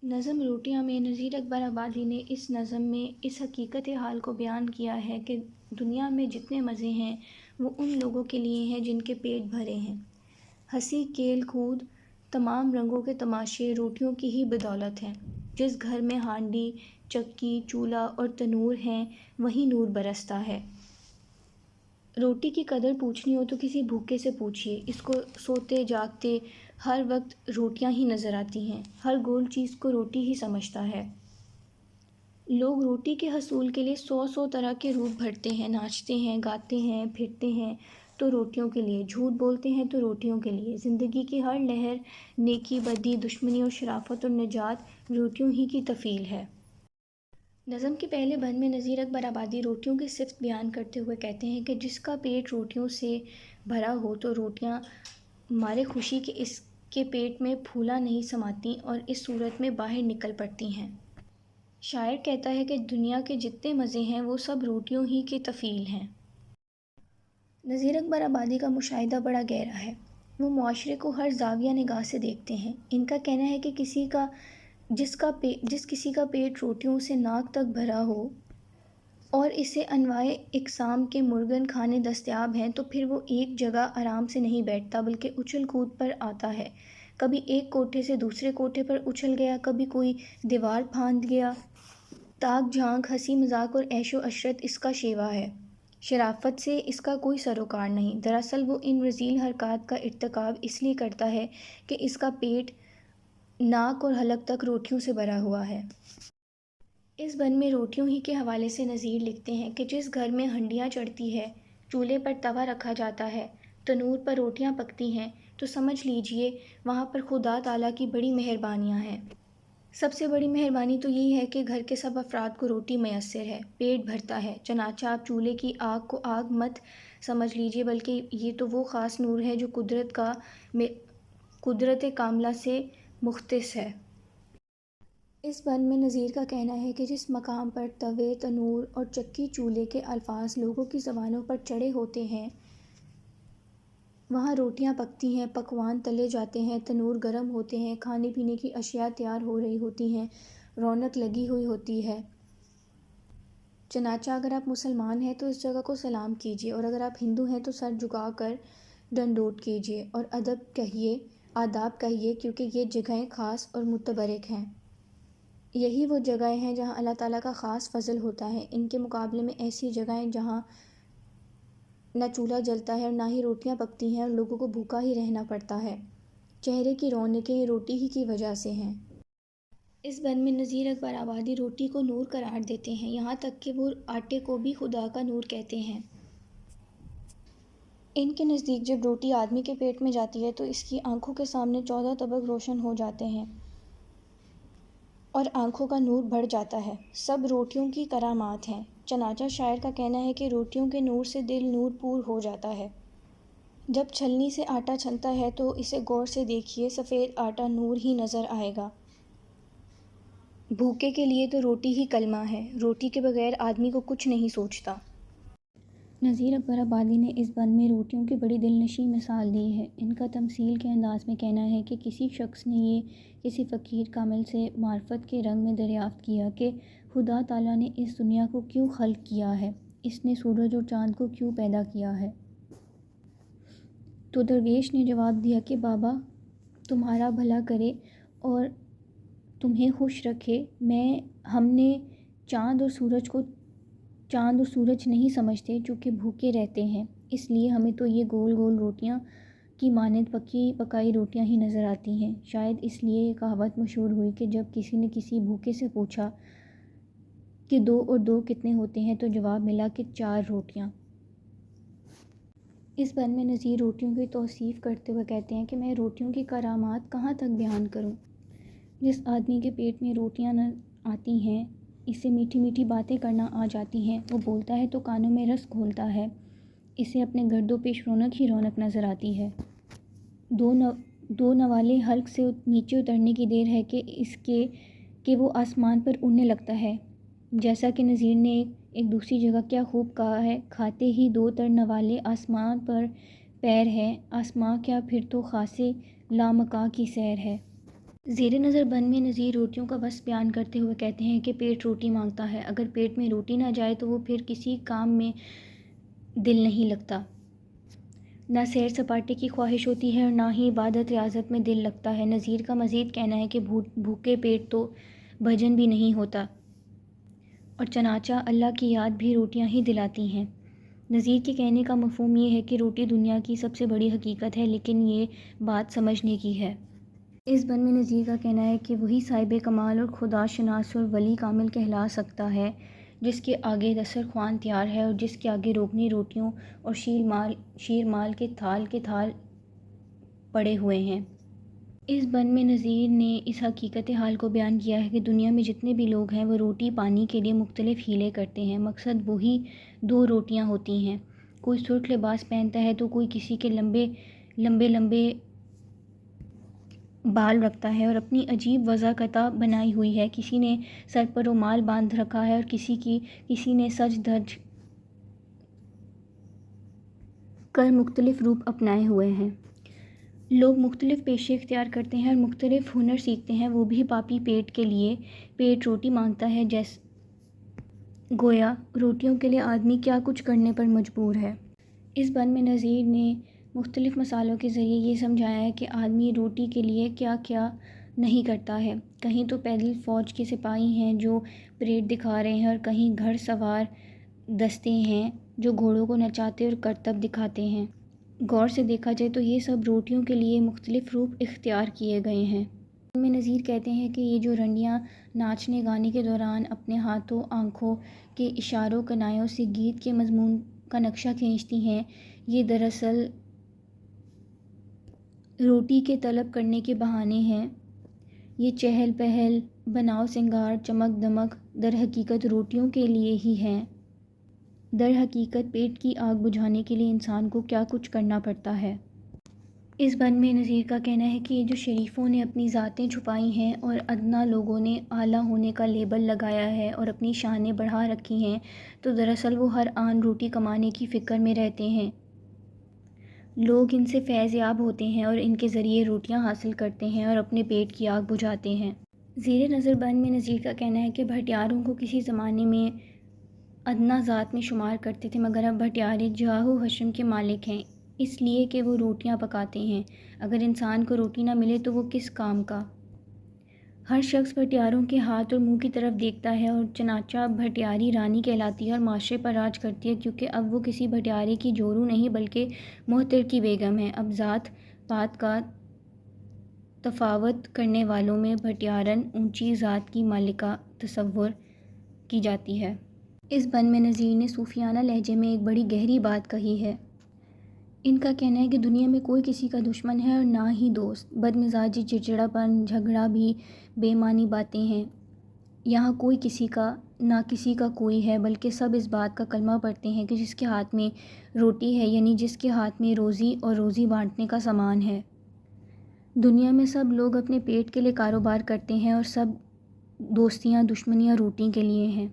نظم روٹیاں میں نذیر اکبر آبادی نے اس نظم میں اس حقیقت حال کو بیان کیا ہے کہ دنیا میں جتنے مزے ہیں وہ ان لوگوں کے لیے ہیں جن کے پیٹ بھرے ہیں۔ ہنسی کھیل کود تمام رنگوں کے تماشے روٹیوں کی ہی بدولت ہیں۔ جس گھر میں ہانڈی چکی چولہا اور تنور ہیں وہیں نور برستا ہے۔ روٹی کی قدر پوچھنی ہو تو کسی بھوکے سے پوچھیے، اس کو سوتے جاگتے ہر وقت روٹیاں ہی نظر آتی ہیں، ہر گول چیز کو روٹی ہی سمجھتا ہے۔ لوگ روٹی کے حصول کے لیے 100 طرح کے روپ بھرتے ہیں، ناچتے ہیں، گاتے ہیں، پھرتے ہیں تو روٹیوں کے لیے، جھوٹ بولتے ہیں تو روٹیوں کے لیے۔ زندگی کی ہر لہر، نیکی بدی، دشمنی اور شرافت اور نجات روٹیوں ہی کی تفعیل ہے۔ نظم کے پہلے بند میں نذیر اکبر آبادی روٹیوں کی صفت بیان کرتے ہوئے کہتے ہیں کہ جس کا پیٹ روٹیوں سے بھرا ہو تو روٹیاں مارے خوشی کے اس کے پیٹ میں پھولا نہیں سماتی اور اس صورت میں باہر نکل پڑتی ہیں۔ شاعر کہتا ہے کہ دنیا کے جتنے مزے ہیں وہ سب روٹیوں ہی کی تفعیل ہیں۔ نذیر اکبر آبادی کا مشاہدہ بڑا گہرا ہے۔ وہ معاشرے کو ہر زاویہ نگاہ سے دیکھتے ہیں۔ ان کا کہنا ہے کہ جس کسی کا پیٹ روٹیوں سے ناک تک بھرا ہو اور اسے انواع اقسام کے مرغن کھانے دستیاب ہیں تو پھر وہ ایک جگہ آرام سے نہیں بیٹھتا بلکہ اچھل کود پر آتا ہے۔ کبھی ایک کوٹھے سے دوسرے کوٹھے پر اچھل گیا، کبھی کوئی دیوار پھاند گیا۔ تاک جھانک، ہنسی مذاق اور عیش و عشرت اس کا شیوا ہے۔ شرافت سے اس کا کوئی سروکار نہیں۔ دراصل وہ ان رذیل حرکات کا ارتکاب اس لیے کرتا ہے کہ اس کا پیٹ ناک اور حلق تک روٹیوں سے بھرا ہوا ہے۔ اس بند میں روٹیوں ہی کے حوالے سے نذیر لکھتے ہیں کہ جس گھر میں ہنڈیاں چڑھتی ہے، چولہے پر توا رکھا جاتا ہے، تنور پر روٹیاں پکتی ہیں تو سمجھ لیجئے وہاں پر خدا تعالیٰ کی بڑی مہربانیاں ہیں۔ سب سے بڑی مہربانی تو یہی ہے کہ گھر کے سب افراد کو روٹی میسر ہے، پیٹ بھرتا ہے۔ چنانچہ آپ چولہے کی آگ کو آگ مت سمجھ لیجئے بلکہ یہ تو وہ خاص نور ہے جو قدرت کاملہ سے مختص ہے۔ اس بند میں نذیر کا کہنا ہے کہ جس مقام پر توے، تنور اور چکی چولہے کے الفاظ لوگوں کی زبانوں پر چڑھے ہوتے ہیں وہاں روٹیاں پکتی ہیں، پکوان تلے جاتے ہیں، تنور گرم ہوتے ہیں، کھانے پینے کی اشیاء تیار ہو رہی ہوتی ہیں، رونق لگی ہوئی ہوتی ہے۔ چنانچہ اگر آپ مسلمان ہیں تو اس جگہ کو سلام کیجئے اور اگر آپ ہندو ہیں تو سر جھکا کر ڈنڈوت کیجئے اور آداب کہیے کیونکہ یہ جگہیں خاص اور متبرک ہیں۔ یہی وہ جگہیں ہیں جہاں اللہ تعالیٰ کا خاص فضل ہوتا ہے۔ ان کے مقابلے میں ایسی جگہیں جہاں نہ چولہا جلتا ہے اور نہ ہی روٹیاں پکتی ہیں اور لوگوں کو بھوکا ہی رہنا پڑتا ہے، چہرے کی رونقیں روٹی ہی کی وجہ سے ہیں۔ اس بند میں نذیر اکبر آبادی روٹی کو نور قرار دیتے ہیں، یہاں تک کہ وہ آٹے کو بھی خدا کا نور کہتے ہیں۔ ان کے نزدیک جب روٹی آدمی کے پیٹ میں جاتی ہے تو اس کی آنکھوں کے سامنے 14 طبق روشن ہو جاتے ہیں اور آنکھوں کا نور بڑھ جاتا ہے۔ سب روٹیوں کی کرامات ہیں۔ چنانچہ شاعر کا کہنا ہے کہ روٹیوں کے نور سے دل نور پور ہو جاتا ہے۔ جب چھلنی سے آٹا چھنتا ہے تو اسے غور سے دیکھیے، سفید آٹا نور ہی نظر آئے گا۔ بھوکے کے لیے تو روٹی ہی کلمہ ہے، روٹی کے بغیر آدمی کو کچھ نہیں سوچتا۔ نذیر اکبر آبادی نے اس بند میں روٹیوں کی بڑی دل نشیں مثال دی ہے۔ ان کا تمثیل کے انداز میں کہنا ہے کہ کسی شخص نے یہ کسی فقیر کامل سے معرفت کے رنگ میں دریافت کیا کہ خدا تعالیٰ نے اس دنیا کو کیوں خلق کیا ہے، اس نے سورج اور چاند کو کیوں پیدا کیا ہے۔ تو درویش نے جواب دیا کہ بابا تمہارا بھلا کرے اور تمہیں خوش رکھے، ہم نے چاند اور سورج نہیں سمجھتے چونکہ بھوکے رہتے ہیں، اس لیے ہمیں تو یہ گول گول روٹیاں کی مانند پکی پکائی روٹیاں ہی نظر آتی ہیں۔ شاید اس لیے یہ کہاوت مشہور ہوئی کہ جب کسی نے کسی بھوکے سے پوچھا کہ 2 اور 2 کتنے ہوتے ہیں تو جواب ملا کہ 4 روٹیاں۔ اس بند میں نذیر روٹیوں کی توصیف کرتے ہوئے کہتے ہیں کہ میں روٹیوں کی کرامات کہاں تک بیان کروں۔ جس آدمی کے پیٹ میں روٹیاں نہ آتی ہیں، اسے میٹھی میٹھی باتیں کرنا آ جاتی ہیں، وہ بولتا ہے تو کانوں میں رس گھولتا ہے، اسے اپنے گرد و پیش رونق ہی رونق نظر آتی ہے۔ دو نوالے حلق سے نیچے اترنے کی دیر ہے کہ وہ آسمان پر اڑنے لگتا ہے۔ جیسا کہ نذیر نے ایک دوسری جگہ کیا خوب کہا ہے، کھاتے ہی 2 تر نوالے آسمان پر پیر ہے، آسماں کیا پھر تو خاصے لامکاں کی سیر ہے۔ زیر نظر بند میں نظیر روٹیوں کا وصف بیان کرتے ہوئے کہتے ہیں کہ پیٹ روٹی مانگتا ہے، اگر پیٹ میں روٹی نہ جائے تو وہ پھر کسی کام میں دل نہیں لگتا، نہ سیر سپاٹے کی خواہش ہوتی ہے اور نہ ہی عبادت ریاضت میں دل لگتا ہے۔ نظیر کا مزید کہنا ہے کہ بھوکے پیٹ تو بھجن بھی نہیں ہوتا، اور چنانچہ اللہ کی یاد بھی روٹیاں ہی دلاتی ہیں۔ نظیر کے کہنے کا مفہوم یہ ہے کہ روٹی دنیا کی سب سے بڑی حقیقت ہے، لیکن یہ بات سمجھنے کی ہے۔ اس بند میں نظیر کا کہنا ہے کہ وہی صاحب کمال اور خدا شناس اور ولی کامل کہلا سکتا ہے جس کے آگے دسترخوان تیار ہے اور جس کے آگے روغنی روٹیوں اور شیر مال کے تھال پڑے ہوئے ہیں۔ اس بند میں نظیر نے اس حقیقت حال کو بیان کیا ہے کہ دنیا میں جتنے بھی لوگ ہیں وہ روٹی پانی کے لیے مختلف ہیلے کرتے ہیں، مقصد وہی دو روٹیاں ہوتی ہیں۔ کوئی سرخ لباس پہنتا ہے تو کوئی کسی کے لمبے لمبے بال رکھتا ہے اور اپنی عجیب وضاقطہ بنائی ہوئی ہے، کسی نے سر پر رومال باندھ رکھا ہے اور کسی نے سج دھج کر مختلف روپ اپنائے ہوئے ہیں۔ لوگ مختلف پیشے اختیار کرتے ہیں اور مختلف ہنر سیکھتے ہیں، وہ بھی پاپی پیٹ کے لیے۔ پیٹ روٹی مانگتا ہے، گویا روٹیوں کے لیے آدمی کیا کچھ کرنے پر مجبور ہے۔ اس بند میں نظیر نے مختلف مثالوں کے ذریعے یہ سمجھایا ہے کہ آدمی روٹی کے لیے کیا کیا نہیں کرتا ہے۔ کہیں تو پیدل فوج کے سپاہی ہیں جو پریڈ دکھا رہے ہیں، اور کہیں گھڑ سوار دستے ہیں جو گھوڑوں کو نچاتے اور کرتب دکھاتے ہیں۔ غور سے دیکھا جائے تو یہ سب روٹیوں کے لیے مختلف روپ اختیار کیے گئے ہیں۔ ان میں نظیر کہتے ہیں کہ یہ جو رنڈیاں ناچنے گانے کے دوران اپنے ہاتھوں آنکھوں کے اشاروں کنایوں سے گیت کے مضمون کا نقشہ کھینچتی ہیں، یہ دراصل روٹی کے طلب کرنے کے بہانے ہیں۔ یہ چہل پہل، بناؤ سنگار، چمک دمک در حقیقت روٹیوں کے لیے ہی ہیں۔ در حقیقت پیٹ کی آگ بجھانے کے لیے انسان کو کیا کچھ کرنا پڑتا ہے۔ اس بند میں نظیر کا کہنا ہے کہ یہ جو شریفوں نے اپنی ذاتیں چھپائی ہیں اور ادنا لوگوں نے اعلیٰ ہونے کا لیبل لگایا ہے اور اپنی شانیں بڑھا رکھی ہیں، تو دراصل وہ ہر آن روٹی کمانے کی فکر میں رہتے ہیں۔ لوگ ان سے فیض یاب ہوتے ہیں اور ان کے ذریعے روٹیاں حاصل کرتے ہیں اور اپنے پیٹ کی آگ بجھاتے ہیں۔ زیر نظر بند میں نظیر کا کہنا ہے کہ بھٹیاروں کو کسی زمانے میں ادنا ذات میں شمار کرتے تھے، مگر اب بھٹیارے جاہ و حشم کے مالک ہیں، اس لیے کہ وہ روٹیاں پکاتے ہیں۔ اگر انسان کو روٹی نہ ملے تو وہ کس کام کا؟ ہر شخص بھٹیاروں کے ہاتھ اور منہ کی طرف دیکھتا ہے اور چنانچہ اب بھٹیاری رانی کہلاتی ہے اور معاشرے پر راج کرتی ہے، کیونکہ اب وہ کسی بھٹیارے کی جورو نہیں بلکہ محتر کی بیگم ہے۔ اب ذات پات کا تفاوت کرنے والوں میں بھٹیارن اونچی ذات کی مالکہ تصور کی جاتی ہے۔ اس بند میں نظیر نے صوفیانہ لہجے میں ایک بڑی گہری بات کہی ہے۔ ان کا کہنا ہے کہ دنیا میں کوئی کسی کا دشمن ہے اور نہ ہی دوست۔ بد مزاجی، چڑچڑا پن، جھگڑا بھی بے معنی باتیں ہیں۔ یہاں کوئی کسی کا نہ کسی کا کوئی ہے، بلکہ سب اس بات کا کلمہ پڑھتے ہیں کہ جس کے ہاتھ میں روٹی ہے، یعنی جس کے ہاتھ میں روزی اور روزی بانٹنے کا سامان ہے۔ دنیا میں سب لوگ اپنے پیٹ کے لیے کاروبار کرتے ہیں اور سب دوستیاں دشمنیاں روٹی کے لیے ہیں۔